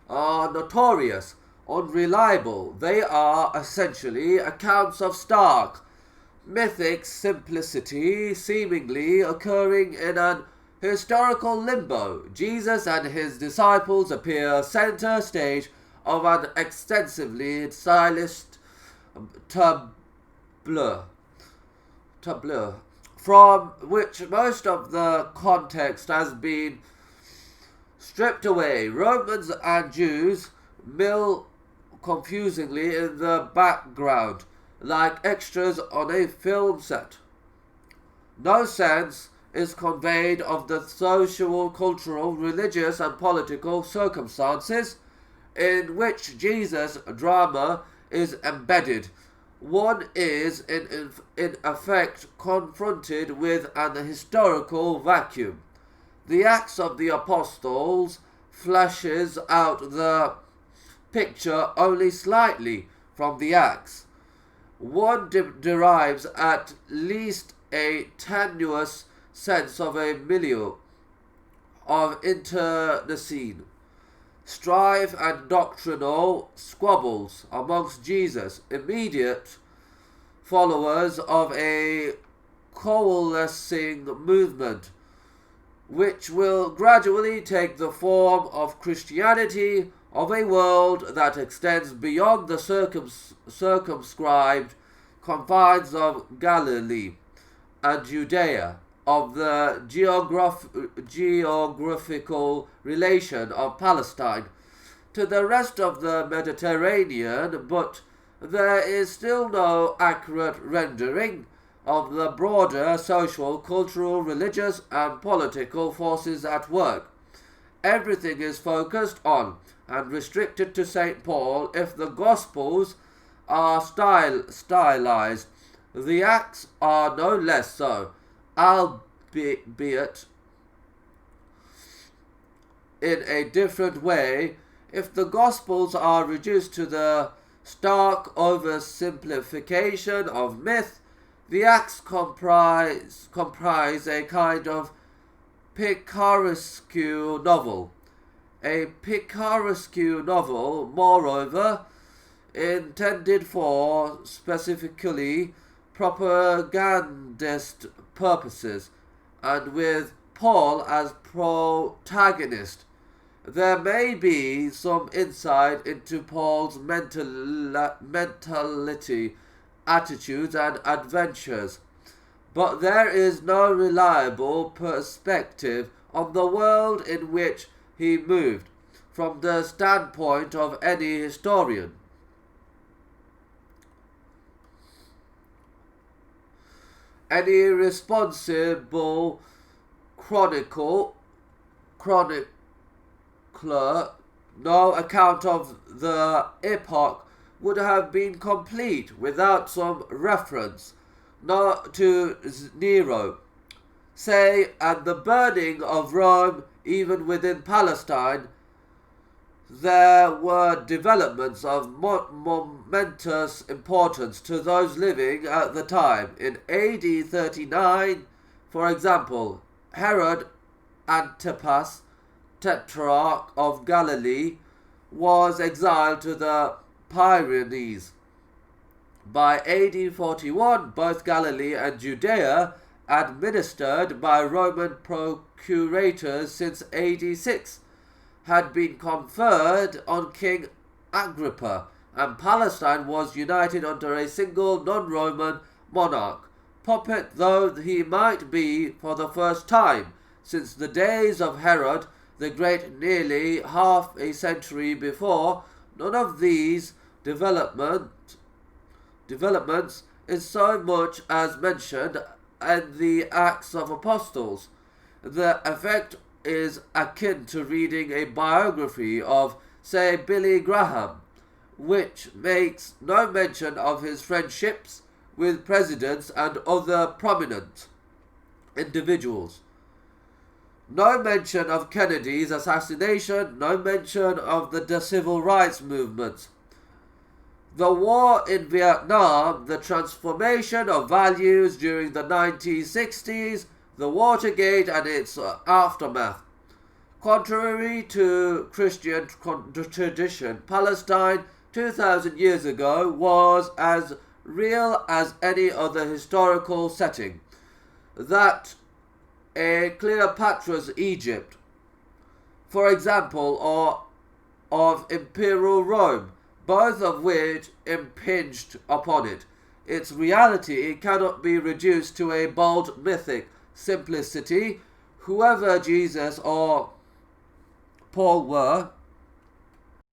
are notorious, unreliable. They are essentially accounts of stark, mythic simplicity, seemingly occurring in an historical limbo. Jesus and his disciples appear center stage of an extensively stylized tableau, from which most of the context has been stripped away. Romans and Jews mill confusingly in the background, like extras on a film set. No sense is conveyed of the social, cultural, religious, and political circumstances in which Jesus' drama is embedded. One is, in effect, confronted with an historical vacuum. The Acts of the Apostles fleshes out the picture only slightly from the Acts. One derives at least a tenuous sense of a milieu of internecine strife and doctrinal squabbles amongst Jesus' immediate followers of a coalescing movement which will gradually take the form of Christianity of a world that extends beyond the circumscribed confines of Galilee and Judea, of the geographical relation of Palestine to the rest of the Mediterranean, but there is still no accurate rendering of the broader social, cultural, religious, and political forces at work. Everything is focused on and restricted to St. Paul. If the Gospels are stylized, the Acts are no less so, albeit in a different way. If the Gospels are reduced to the stark oversimplification of myth, the Acts comprise a kind of picaresque novel. A picaresque novel, moreover, intended for specifically propagandist purposes, and with Paul as protagonist. There may be some insight into Paul's mentality, attitudes, and adventures, but there is no reliable perspective on the world in which he moved from the standpoint of any historian. Any responsible chronicler, no account of the epoch would have been complete without some reference not to Nero, say, and the burning of Rome. Even within Palestine, there were developments of momentous importance to those living at the time. In AD 39, for example, Herod Antipas, Tetrarch of Galilee, was exiled to the Pyrenees. By AD 41, both Galilee and Judea, administered by Roman procurators since AD 6, had been conferred on King Agrippa, and Palestine was united under a single non-Roman monarch. Puppet though he might be for the first time since the days of Herod the Great nearly half a century before, none of these developments is so much as mentioned in the Acts of Apostles. The effect is akin to reading a biography of, say, Billy Graham, which makes no mention of his friendships with presidents and other prominent individuals. No mention of Kennedy's assassination, no mention of the civil rights movement, the war in Vietnam, the transformation of values during the 1960s, the Watergate and its aftermath. Contrary to Christian tradition, Palestine 2,000 years ago was as real as any other historical setting. That in Cleopatra's Egypt, for example, or of Imperial Rome, both of which impinged upon it. Its reality cannot be reduced to a bold mythic simplicity. Whoever Jesus or Paul were,